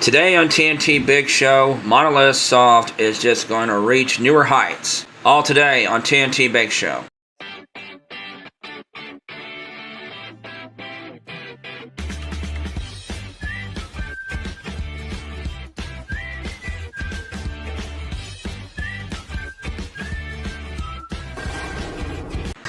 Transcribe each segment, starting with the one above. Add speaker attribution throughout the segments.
Speaker 1: Today on TNT Big Show, Monolith Soft is just going to reach newer heights. All today on TNT Big Show.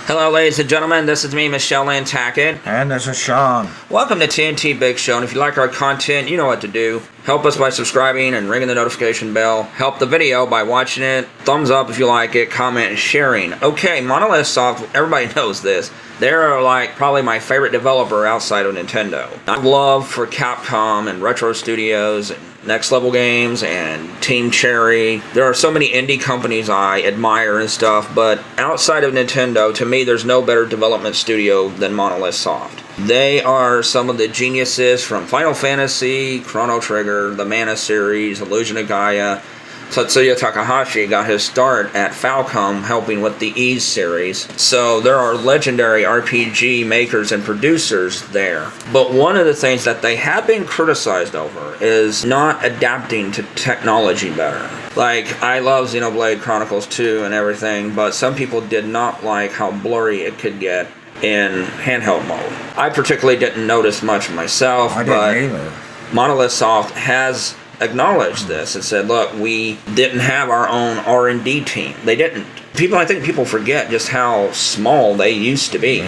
Speaker 1: Hello, ladies and gentlemen. This is me, Michelle Nantucket.
Speaker 2: And this is Sean.
Speaker 1: Welcome to TNT Big Show. And if you like our content, you know what to do. Help us by subscribing and ringing the notification bell. Help the video by watching it. Thumbs up if you like it. Comment and sharing. Okay, Monolith Soft, everybody knows this. They're like probably my favorite developer outside of Nintendo. I have love for Capcom and Retro Studios and Next Level Games and Team Cherry. There are so many indie companies I admire and stuff, but outside of Nintendo, to me, there's no better development studio than Monolith Soft. They are some of the geniuses from Final Fantasy, Chrono Trigger, the Mana series, Illusion of Gaia. Tatsuya Takahashi got his start at Falcom helping with the Ys series. So there are legendary RPG makers and producers there. But one of the things that they have been criticized over is not adapting to technology better. Like, I love Xenoblade Chronicles 2 and everything, but some people did not like how blurry it could get in handheld mode. I particularly didn't notice much myself, but Monolith Soft has acknowledged this and said, look, we didn't have our own R&D team. They didn't. I think people forget just how small they used to be.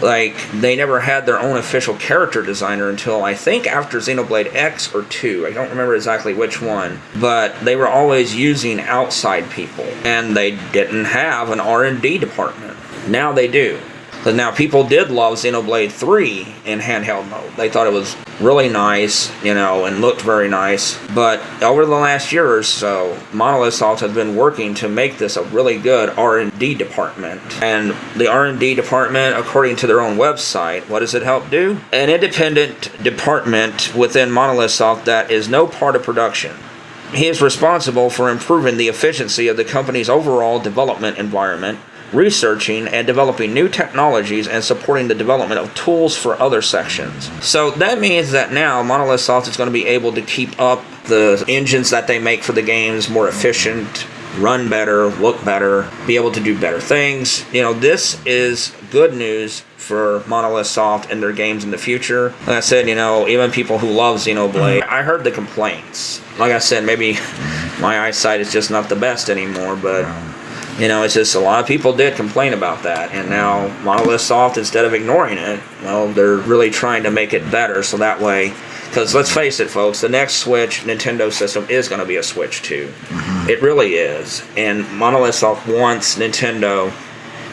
Speaker 1: Like, they never had their own official character designer until I think after Xenoblade X or 2. I don't remember exactly which one. But they were always using outside people. And they didn't have an R&D department. Now they do. But now people did love Xenoblade 3 in handheld mode. They thought it was really nice, and looked very nice. But over the last year or so, Monolith Soft has been working to make this a really good R&D department. And the R&D department, according to their own website, what does it help do? An independent department within Monolith Soft that is no part of production. He is responsible for improving the efficiency of the company's overall development environment, researching and developing new technologies, and supporting the development of tools for other sections. So that means that now Monolith Soft is going to be able to keep up the engines that they make for the games more efficient, run better, look better, be able to do better things. This is good news for Monolith Soft and their games in the future. Like I said, even people who love Xenoblade, I heard the complaints. Like I said, maybe my eyesight is just not the best anymore, but it's just a lot of people did complain about that, and now Monolith Soft, instead of ignoring it, well, they're really trying to make it better, so that way, because let's face it, folks, the next Switch Nintendo system is going to be a Switch 2. It really is, and Monolith Soft wants Nintendo,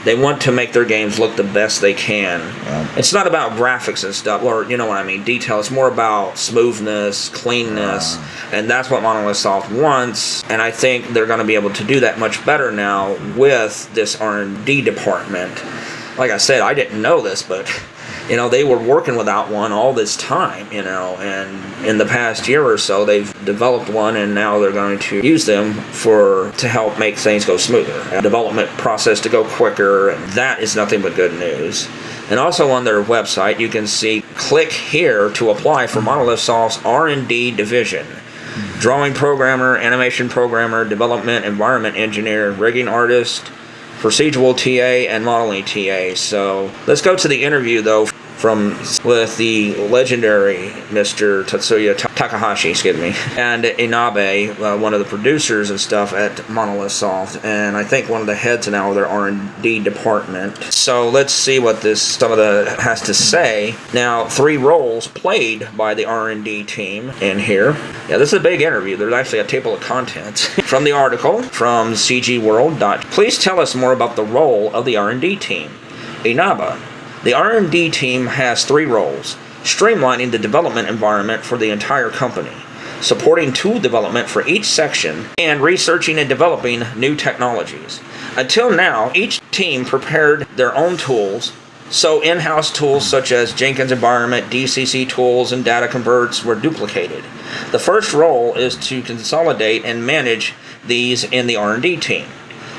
Speaker 1: they want to make their games look the best they can. It's not about graphics and stuff, or detail. It's more about smoothness, cleanness, and that's what Monolith Soft wants. And I think they're going to be able to do that much better now with this R&D department. Like I said, I didn't know this, but they were working without one all this time, and in the past year or so, they've developed one, and now they're going to use them to help make things go smoother, development process to go quicker, and that is nothing but good news. And also on their website, you can see, click here to apply for Monolith Soft's R&D division. Drawing programmer, animation programmer, development environment engineer, rigging artist, procedural TA, and modeling TA. So let's go to the interview, though, with the legendary Mr. Tatsuya Takahashi, and Inabe, one of the producers and stuff at Monolith Soft, and I think one of the heads now of their R&D department. So let's see what some of the has to say. Now, 3 roles played by the R&D team in here. Yeah, this is a big interview. There's actually a table of contents from the article from CGWorld. Please tell us more about the role of the R&D team. Inabe. The R&D team has 3 roles: streamlining the development environment for the entire company, supporting tool development for each section, and researching and developing new technologies. Until now, each team prepared their own tools, so in-house tools such as Jenkins Environment, DCC tools, and data converts were duplicated. The first role is to consolidate and manage these in the R&D team.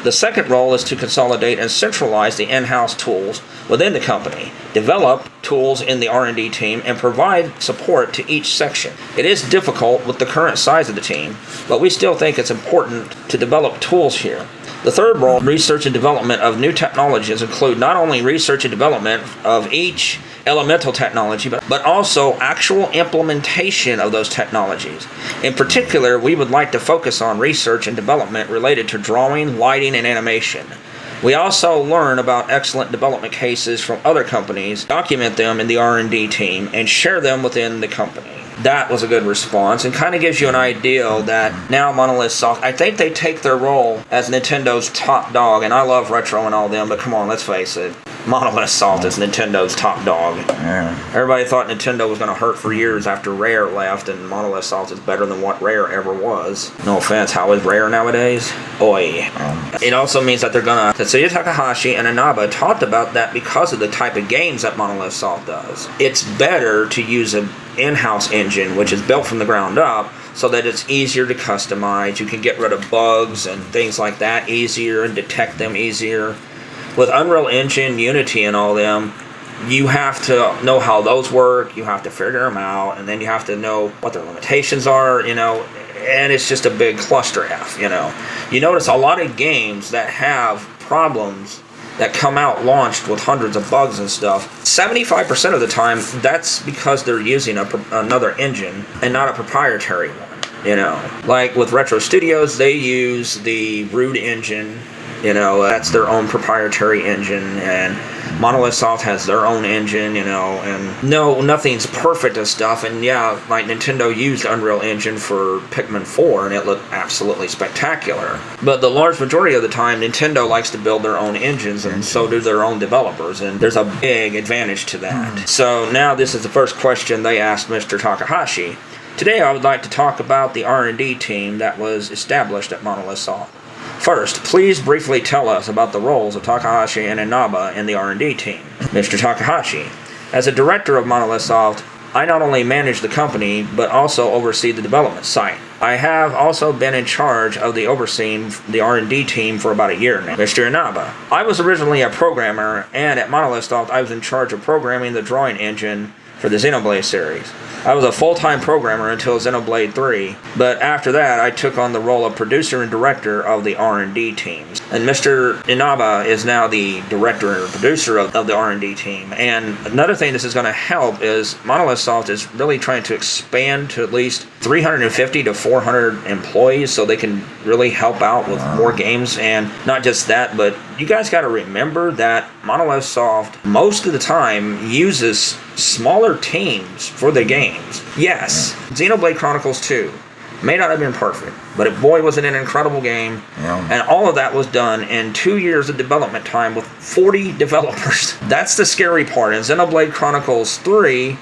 Speaker 1: The second role is to consolidate and centralize the in-house tools within the company, develop tools in the R&D team, and provide support to each section. It is difficult with the current size of the team, but we still think it's important to develop tools here. The third role, research and development of new technologies, include not only research and development of each elemental technology, but also actual implementation of those technologies. In particular, we would like to focus on research and development related to drawing, lighting, and animation. We also learn about excellent development cases from other companies, document them in the R&D team, and share them within the company. That was a good response, and kind of gives you an idea that now Monolith Soft, I think they take their role as Nintendo's top dog, and I love Retro and all them, but come on, let's face it. Monolith Soft is Nintendo's top dog.
Speaker 2: Yeah.
Speaker 1: Everybody thought Nintendo was going to hurt for years after Rare left, and Monolith Soft is better than what Rare ever was. No offense, how is Rare nowadays? Oi. It also means that they're going to... Tetsuya Takahashi and Inaba talked about that because of the type of games that Monolith Soft does. It's better to use an in-house engine, which is built from the ground up, so that it's easier to customize. You can get rid of bugs and things like that easier and detect them easier. With Unreal Engine, Unity, and all them, you have to know how those work, you have to figure them out, and then you have to know what their limitations are, and it's just a big cluster F, You notice a lot of games that have problems that come out launched with hundreds of bugs and stuff, 75% of the time, that's because they're using another engine and not a proprietary one, Like with Retro Studios, they use the Rude engine. That's their own proprietary engine, and Monolith Soft has their own engine, and no, nothing's perfect and stuff, and yeah, like Nintendo used Unreal Engine for Pikmin 4, and it looked absolutely spectacular. But the large majority of the time, Nintendo likes to build their own engines, and so do their own developers, and there's a big advantage to that. So now this is the first question they asked Mr. Takahashi. Today I would like to talk about the R&D team that was established at Monolith Soft. First, please briefly tell us about the roles of Takahashi and Inaba in the R&D team. Mr. Takahashi, as a director of Monolith Soft, I not only manage the company, but also oversee the development site. I have also been in charge of overseeing the R&D team for about a year now. Mr. Inaba, I was originally a programmer, and at Monolith Soft I was in charge of programming the drawing engine for the Xenoblade series. I was a full-time programmer until Xenoblade 3, but after that I took on the role of producer and director of the R&D teams. And Mr. Inaba is now the director and producer of the R&D team. And another thing this is going to help is Monolith Soft is really trying to expand to at least 350 to 400 employees so they can really help out with more games. And not just that, but you guys got to remember that Monolith Soft most of the time uses smaller teams for the games. Yes, Xenoblade Chronicles 2 may not have been perfect, but boy was it an incredible game. And all of that was done in 2 years of development time with 40 developers. That's the scary part. In Xenoblade Chronicles 3,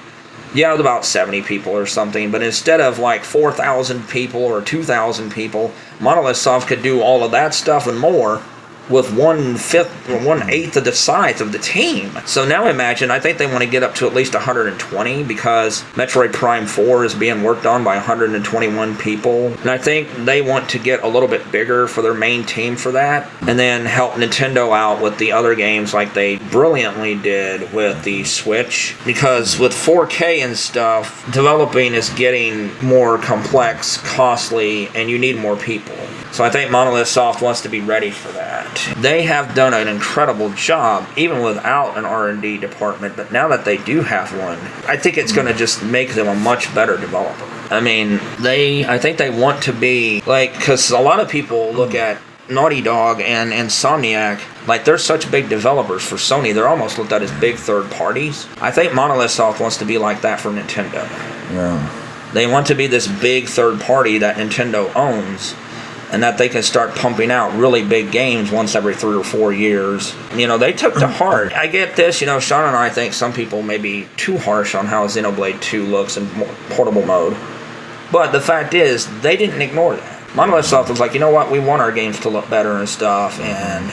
Speaker 1: yeah, it was about 70 people or something, but instead of like 4,000 people or 2,000 people, Monolith Soft could do all of that stuff and more with 1/5 or 1/8 of the size of the team. So now imagine, I think they want to get up to at least 120 because Metroid Prime 4 is being worked on by 121 people. And I think they want to get a little bit bigger for their main team for that, and then help Nintendo out with the other games like they brilliantly did with the Switch. Because with 4K and stuff, developing is getting more complex, costly, and you need more people. So I think Monolith Soft wants to be ready for that. They have done an incredible job, even without an R&D department, but now that they do have one, I think it's going to just make them a much better developer. I mean, I think they want to be, like, because a lot of people look at Naughty Dog and Insomniac, like they're such big developers for Sony, they're almost looked at as big third parties. I think Monolith Soft wants to be like that for Nintendo.
Speaker 2: Yeah.
Speaker 1: They want to be this big third party that Nintendo owns, and that they can start pumping out really big games once every 3 or 4 years. They took to heart. I get this, Sean and I think some people may be too harsh on how Xenoblade 2 looks in portable mode. But the fact is, they didn't ignore that. Monolith Soft was like, you know what, we want our games to look better and stuff, and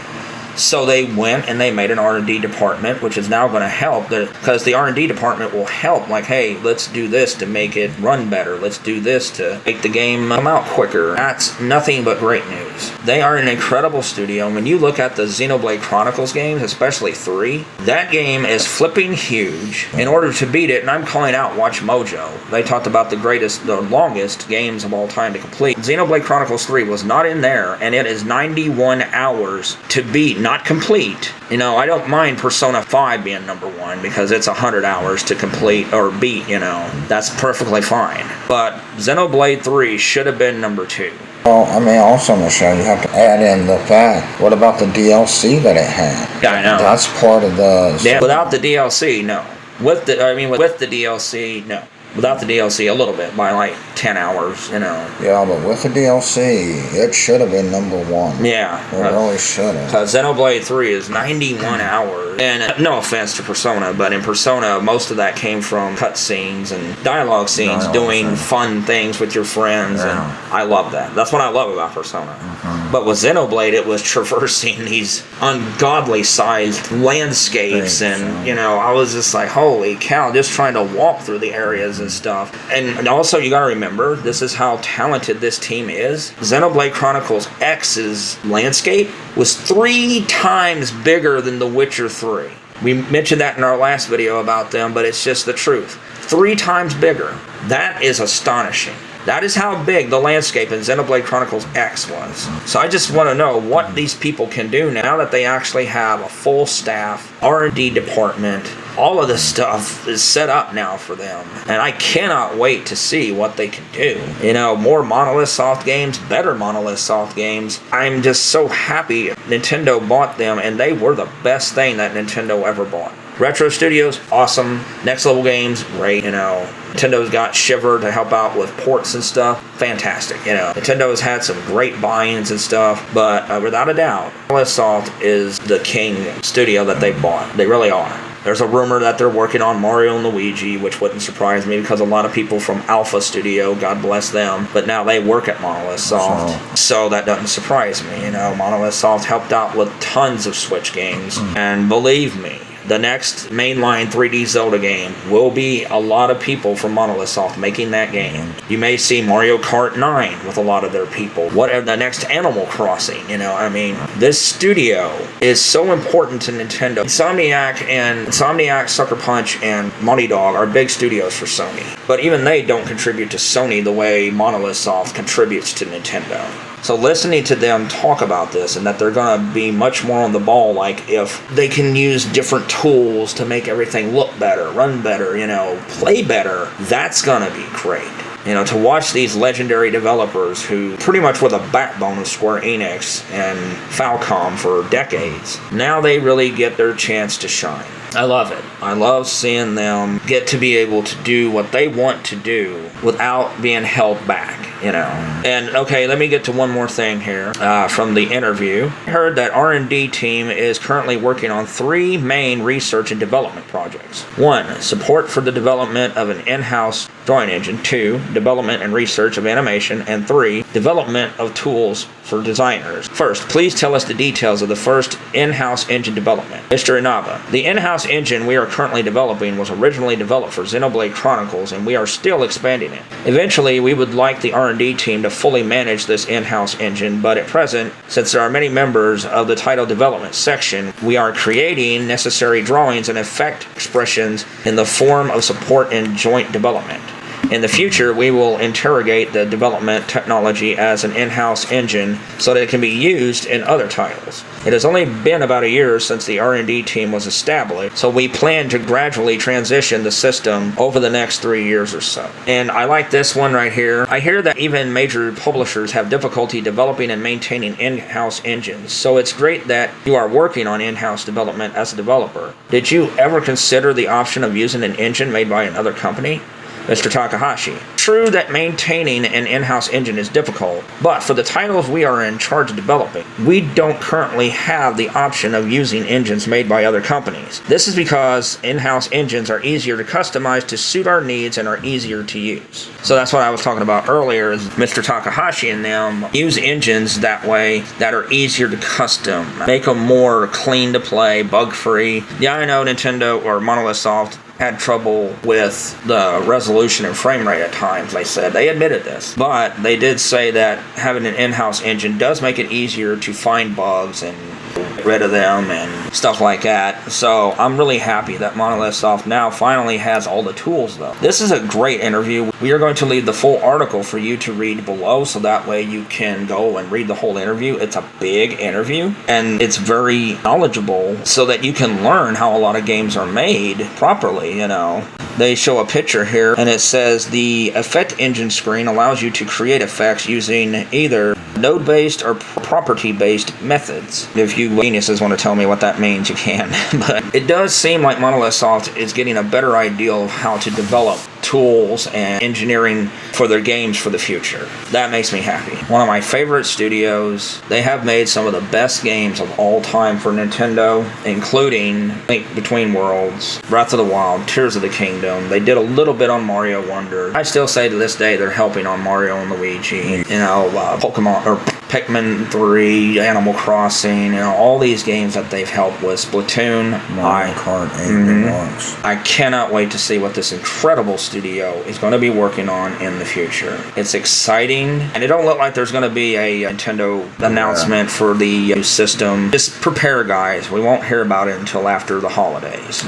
Speaker 1: So they went and they made an R&D department, which is now going to help, because the R&D department will help, like, hey, let's do this to make it run better. Let's do this to make the game come out quicker. That's nothing but great news. They are an incredible studio. When you look at the Xenoblade Chronicles games, especially 3, that game is flipping huge. In order to beat it, and I'm calling out Watch Mojo, they talked about the longest games of all time to complete. Xenoblade Chronicles 3 was not in there, and it is 91 hours to beat, not complete. You know, I don't mind Persona 5 being number 1 because it's 100 hours to complete or beat, you know. That's perfectly fine. But Xenoblade 3 should have been number 2.
Speaker 2: Well, I mean, also, Michelle, you have to add in the fact, what about the DLC that it had?
Speaker 1: Yeah, I know.
Speaker 2: That's part of the...
Speaker 1: Yeah, without the DLC, no. With the DLC, no. Without the DLC, a little bit, by like 10 hours, you know.
Speaker 2: Yeah, but with the DLC, it should have been number 1.
Speaker 1: Yeah.
Speaker 2: It really should have.
Speaker 1: Because Xenoblade 3 is 91 hours. And no offense to Persona, but in Persona, most of that came from cutscenes and dialogue scenes, doing fun things with your friends, and I love that. That's what I love about Persona. But with Xenoblade, it was traversing these ungodly sized landscapes, and, you know, I was just like, holy cow, just trying to walk through the areas and stuff. And also, you gotta remember, this is how talented this team is. Xenoblade Chronicles X's landscape was 3 times bigger than The Witcher 3. We mentioned that in our last video about them, but it's just the truth. 3 times bigger. That is astonishing. That is how big the landscape in Xenoblade Chronicles X was. So I just want to know what these people can do now that they actually have a full staff, R&D department. All of this stuff is set up now for them. And I cannot wait to see what they can do. You know, more Monolith Soft games, better Monolith Soft games. I'm just so happy Nintendo bought them, and they were the best thing that Nintendo ever bought. Retro Studios, awesome. Next Level Games, great, you know. Nintendo's got Shiver to help out with ports and stuff. Fantastic, you know. Nintendo's had some great buy-ins and stuff, but without a doubt, Monolith Soft is the king studio that they bought. They really are. There's a rumor that they're working on Mario and Luigi, which wouldn't surprise me because a lot of people from Alpha Studio, God bless them, but now they work at Monolith Soft, so that doesn't surprise me. You know, Monolith Soft helped out with tons of Switch games, and believe me, the next mainline 3D Zelda game will be a lot of people from Monolith Soft making that game. You may see Mario Kart 9 with a lot of their people. What the next Animal Crossing, you know, I mean, this studio is so important to Nintendo. Insomniac, Sucker Punch, and Monty Dog are big studios for Sony. But even they don't contribute to Sony the way Monolith Soft contributes to Nintendo. So listening to them talk about this and that they're going to be much more on the ball, like if they can use different tools to make everything look better, run better, you know, play better, that's going to be great. You know, to watch these legendary developers who pretty much were the backbone of Square Enix and Falcom for decades, now they really get their chance to shine. I love it. I love seeing them get to be able to do what they want to do without being held back, you know. And okay, let me get to one more thing here from the interview. I heard that R&D team is currently working on 3 main research and development projects. 1, support for the development of an in-house drawing engine. 2, development and research of animation. And 3, development of tools for designers. First, please tell us the details of the first in-house engine development. Mr. Inaba, the in-house engine we are currently developing was originally developed for Xenoblade Chronicles, and we are still expanding it. Eventually, we would like the R&D team to fully manage this in-house engine, but at present, since there are many members of the title development section, we are creating necessary drawings and effect expressions in the form of support and joint development. In the future, we will interrogate the development technology as an in-house engine so that it can be used in other titles. It has only been about a year since the R&D team was established, so we plan to gradually transition the system over the next 3 years or so. And I like this one right here. I hear that even major publishers have difficulty developing and maintaining in-house engines, so it's great that you are working on in-house development as a developer. Did you ever consider the option of using an engine made by another company? Mr. Takahashi. True that maintaining an in-house engine is difficult, but for the titles we are in charge of developing, we don't currently have the option of using engines made by other companies. This is because in-house engines are easier to customize to suit our needs and are easier to use. So that's what I was talking about earlier, is Mr. Takahashi and them use engines that way that are easier to custom, make them more clean to play, bug-free. Yeah, I know Nintendo or Monolith Soft had trouble with the resolution and frame rate at times, they said. They admitted this. But they did say that having an in-house engine does make it easier to find bugs and get rid of them and stuff like that. So I'm really happy that Monolith Soft now finally has all the tools, though. This is a great interview. We are going to leave the full article for you to read below, so that way you can go and read the whole interview. It's a big interview, and it's very knowledgeable, so that you can learn how a lot of games are made properly, you know. They show a picture here, and it says the effect engine screen allows you to create effects using either node-based or property-based methods. If you geniuses want to tell me what that means, you can. But it does seem like Monolith Soft is getting a better idea of how to develop tools and engineering for their games for the future. That makes me happy. One of my favorite studios. They have made some of the best games of all time for Nintendo, including Link Between Worlds, Breath of the Wild, Tears of the Kingdom. They did a little bit on Mario Wonder. I still say to this day they're helping on Mario and Luigi. You know, Pokemon or Pikmin 3, Animal Crossing, you know, all these games that they've helped with. Splatoon,
Speaker 2: Mario Kart 8 Deluxe.
Speaker 1: I cannot wait to see what this incredible studio is going to be working on in the future. It's exciting, and it don't look like there's going to be a Nintendo announcement for the new system. Just prepare, guys. We won't hear about it until after the holidays.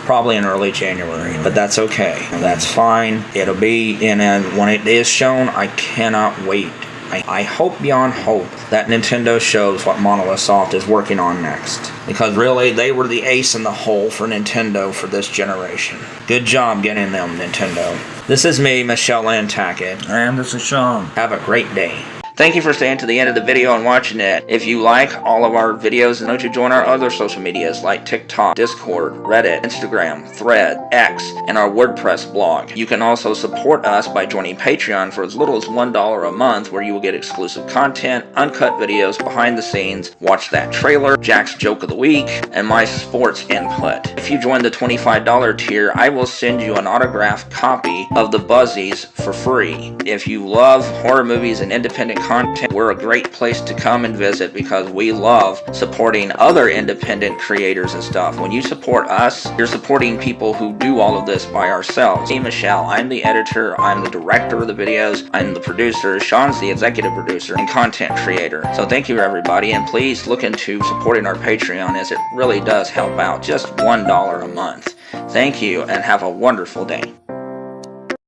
Speaker 1: Probably in early January, but that's okay. That's fine. It'll be in, and when it is shown, I cannot wait. I hope beyond hope that Nintendo shows what Monolith Soft is working on next. Because really, they were the ace in the hole for Nintendo for this generation. Good job getting them, Nintendo. This is me, Michelle Nantucket.
Speaker 2: And this is Sean.
Speaker 1: Have a great day. Thank you for staying to the end of the video and watching it. If you like all of our videos, note to join our other social medias like TikTok, Discord, Reddit, Instagram, Thread, X, and our WordPress blog. You can also support us by joining Patreon for as little as $1 a month, where you will get exclusive content, uncut videos, behind the scenes, watch that trailer, Jack's Joke of the Week, and my sports input. If you join the $25 tier, I will send you an autographed copy of The Buzzies for free. If you love horror movies and independent content, we're a great place to come and visit, because we love supporting other independent creators and stuff. When you support us, you're supporting people who do all of this by ourselves. Me, Michelle, I'm the editor, I'm the director of the videos, I'm the producer, Sean's the executive producer and content creator. So thank you, everybody, and please look into supporting our Patreon, as it really does help out. Just $1 a month. Thank you, and have a wonderful day.